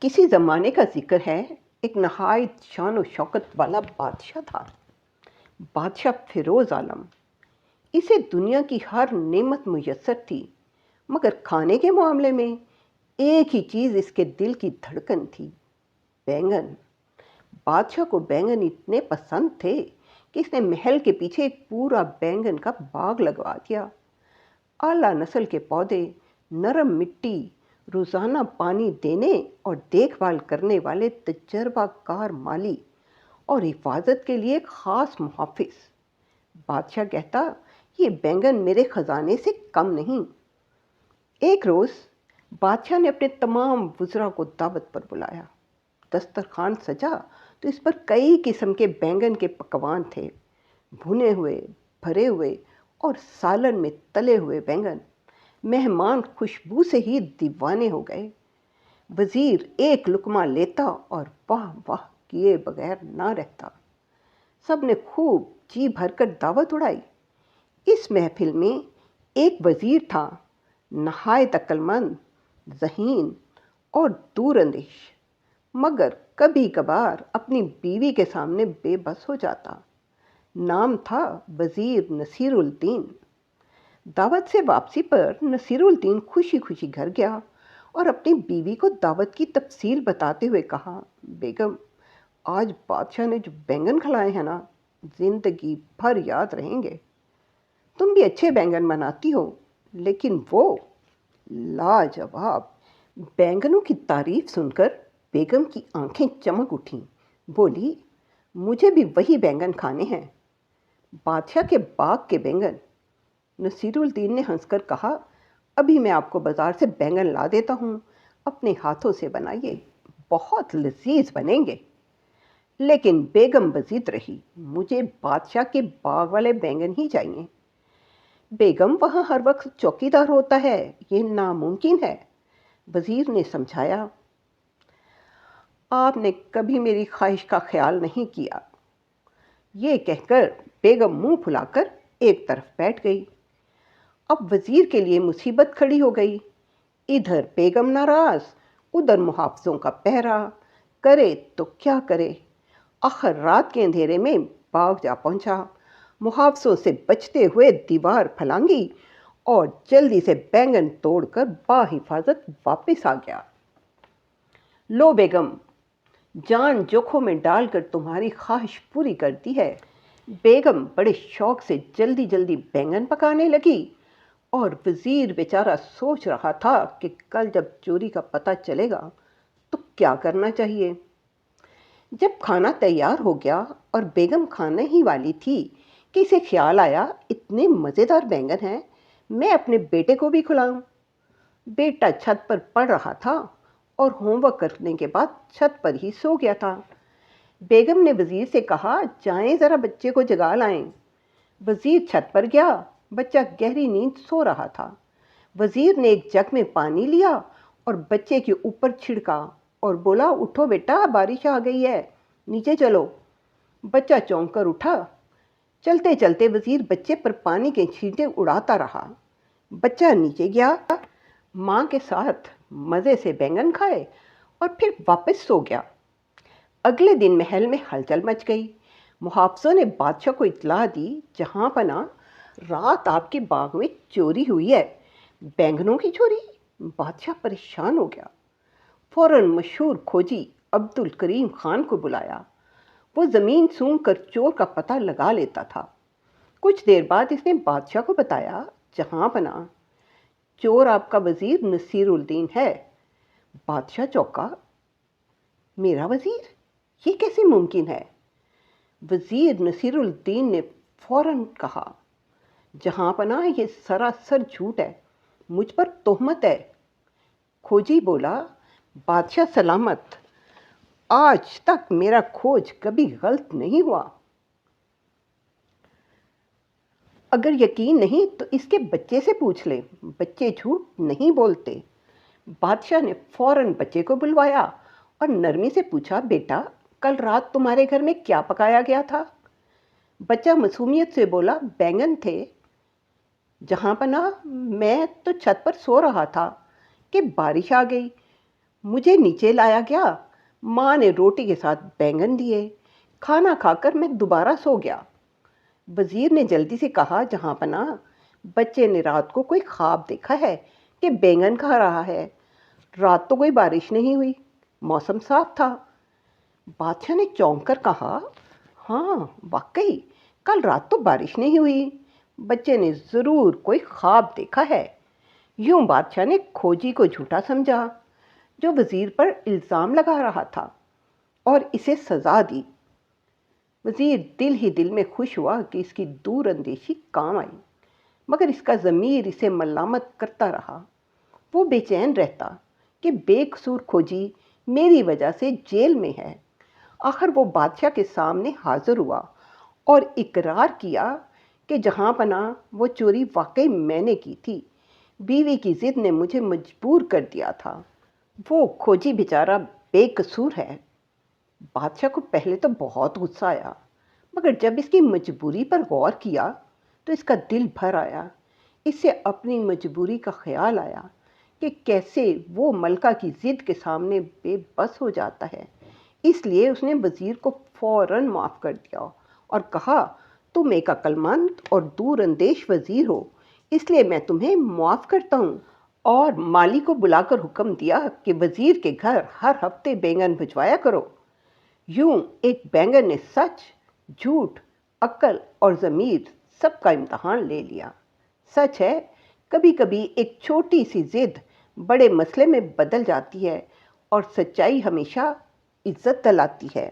किसी ज़माने का ज़िक्र है। एक नहायत शान व शौकत वाला बादशाह था। बादशाह फ़िरोज़ आलम। इसे दुनिया की हर नेमत मुयस्सर थी, मगर खाने के मामले में एक ही चीज़ इसके दिल की धड़कन थी, बैंगन। बादशाह को बैंगन इतने पसंद थे कि इसने महल के पीछे एक पूरा बैंगन का बाग लगवा दिया। आला नस्ल के पौधे, नरम मिट्टी, रोज़ाना पानी देने और देखभाल करने वाले तजर्बाकार माली और हिफाजत के लिए एक ख़ास मुहाफ़िज़। बादशाह कहता, ये बैंगन मेरे ख़जाने से कम नहीं। एक रोज़ बादशाह ने अपने तमाम वज़रा को दावत पर बुलाया। दस्तरखान सजा तो इस पर कई किस्म के बैंगन के पकवान थे, भुने हुए, भरे हुए और सालन में तले हुए बैंगन। मेहमान खुशबू से ही दीवाने हो गए। वज़ीर एक लुक़मा लेता और वाह वाह किए बगैर ना रहता। सब ने खूब जी भरकर दावत उड़ाई। इस महफिल में एक वज़ीर था, नहायत अक्लमंद, ज़हीन और दूरअंदेश, मगर कभी कभार अपनी बीवी के सामने बेबस हो जाता। नाम था वज़ीर नसीरुद्दीन। दावत से वापसी पर नसीरुद्दीन खुशी खुशी घर गया और अपनी बीवी को दावत की तफसील बताते हुए कहा, बेगम, आज बादशाह ने जो बैंगन खिलाए हैं ना, ज़िंदगी भर याद रहेंगे। तुम भी अच्छे बैंगन बनाती हो, लेकिन वो लाजवाब। बैंगनों की तारीफ सुनकर बेगम की आंखें चमक उठीं। बोली, मुझे भी वही बैंगन खाने हैं, बादशाह के बाग के बैंगन। नसीरुद्दीन ने हंसकर कहा, अभी मैं आपको बाज़ार से बैंगन ला देता हूँ, अपने हाथों से बनाइए, बहुत लजीज बनेंगे। लेकिन बेगम बज़िद रही, मुझे बादशाह के बाग वाले बैंगन ही चाहिए। बेगम वहाँ हर वक्त चौकीदार होता है, ये नामुमकिन है। वज़ीर ने समझाया, आपने कभी मेरी ख्वाहिश का ख्याल नहीं किया। ये कहकर बेगम मुंह फुलाकर एक तरफ बैठ गई। अब वज़ीर के लिए मुसीबत खड़ी हो गई। इधर बेगम नाराज़, उधर मुहाफ़िज़ों का पहरा। करे तो क्या करे। आखिर रात के अंधेरे में बाग जा पहुंचा, मुहाफ़िज़ों से बचते हुए दीवार फलांगी और जल्दी से बैंगन तोड़कर बाहिफाजत वापस आ गया। लो बेगम, जान जोखों में डालकर तुम्हारी ख्वाहिश पूरी कर दी है। बेगम बड़े शौक से जल्दी जल्दी बैंगन पकाने लगी और वज़ीर बेचारा सोच रहा था कि कल जब चोरी का पता चलेगा तो क्या करना चाहिए। जब खाना तैयार हो गया और बेगम खाने ही वाली थी कि इसे ख्याल आया, इतने मज़ेदार बैंगन हैं, मैं अपने बेटे को भी खिलाऊं। बेटा छत पर पढ़ रहा था और होमवर्क करने के बाद छत पर ही सो गया था। बेगम ने वज़ीर से कहा, जाएं ज़रा बच्चे को जगा लाएं। वज़ीर छत पर गया। बच्चा गहरी नींद सो रहा था। वज़ीर ने एक जग में पानी लिया और बच्चे के ऊपर छिड़का और बोला, उठो बेटा, बारिश आ गई है, नीचे चलो। बच्चा चौंक कर उठा। चलते चलते वज़ीर बच्चे पर पानी के छींटे उड़ाता रहा। बच्चा नीचे गया, माँ के साथ मज़े से बैंगन खाए और फिर वापस सो गया। अगले दिन महल में हलचल मच गई। मुहाफ़िज़ों ने बादशाह को इत्तला दी, जहाँ पना, रात आपके बाग में चोरी हुई है। बैंगनों की चोरी? बादशाह परेशान हो गया। फ़ौरन मशहूर खोजी अब्दुल करीम खान को बुलाया। वो ज़मीन सूंघ कर चोर का पता लगा लेता था। कुछ देर बाद इसने बादशाह को बताया, जहाँ पना, चोर आपका वज़ीर नसीरुद्दीन है। बादशाह चौंका, मेरा वज़ीर? ये कैसे मुमकिन है? वज़ीर नसीरुद्दीन ने फ़ौरन कहा, जहाँ पना, ये सरासर झूठ है, मुझ पर तोहमत है। खोजी बोला, बादशाह सलामत, आज तक मेरा खोज कभी गलत नहीं हुआ। अगर यकीन नहीं तो इसके बच्चे से पूछ ले, बच्चे झूठ नहीं बोलते। बादशाह ने फ़ौरन बच्चे को बुलवाया और नरमी से पूछा, बेटा, कल रात तुम्हारे घर में क्या पकाया गया था? बच्चा मासूमियत से बोला, बैंगन थे। जहाँ पना, मैं तो छत पर सो रहा था कि बारिश आ गई। مجھے نیچے لایا گیا، ماں نے روٹی کے ساتھ بینگن دیے، کھانا کھا کر میں دوبارہ سو گیا۔ وزیر نے جلدی سے کہا، جہاں پناہ بچے نے رات کو کوئی خواب دیکھا ہے کہ بینگن کھا رہا ہے۔ رات تو کوئی بارش نہیں ہوئی، موسم صاف تھا۔ بادشاہ نے چونک کر کہا، ہاں واقعی کل رات تو بارش نہیں ہوئی، بچے نے ضرور کوئی خواب دیکھا ہے۔ یوں بادشاہ نے کھوجی کو جھوٹا سمجھا جو وزیر پر الزام لگا رہا تھا، اور اسے سزا دی۔ وزیر دل ہی دل میں خوش ہوا کہ اس کی دور اندیشی کام آئی، مگر اس کا ضمیر اسے ملامت کرتا رہا۔ وہ بے چین رہتا کہ بے قصور کھوجی میری وجہ سے جیل میں ہے۔ آخر وہ بادشاہ کے سامنے حاضر ہوا اور اقرار کیا کہ جہاں پناہ وہ چوری واقعی میں نے کی تھی، بیوی کی ضد نے مجھے مجبور کر دیا تھا۔ وہ کھوجی بیچارہ بے قصور ہے۔ بادشاہ کو پہلے تو بہت غصہ آیا، مگر جب اس کی مجبوری پر غور کیا تو اس کا دل بھر آیا۔ اس سے اپنی مجبوری کا خیال آیا کہ کیسے وہ ملکہ کی ضد کے سامنے بے بس ہو جاتا ہے۔ اس لیے اس نے وزیر کو فوراً معاف کر دیا اور کہا، تم ایک عقل مند اور دور اندیش وزیر ہو، اس لیے میں تمہیں معاف کرتا ہوں۔ اور مالی کو بلا کر حکم دیا کہ وزیر کے گھر ہر ہفتے بینگن بھجوایا کرو۔ یوں ایک بینگن نے سچ، جھوٹ، عقل اور ضمیر سب کا امتحان لے لیا۔ سچ ہے، کبھی کبھی ایک چھوٹی سی ضد بڑے مسئلے میں بدل جاتی ہے، اور سچائی ہمیشہ عزت دلاتی ہے۔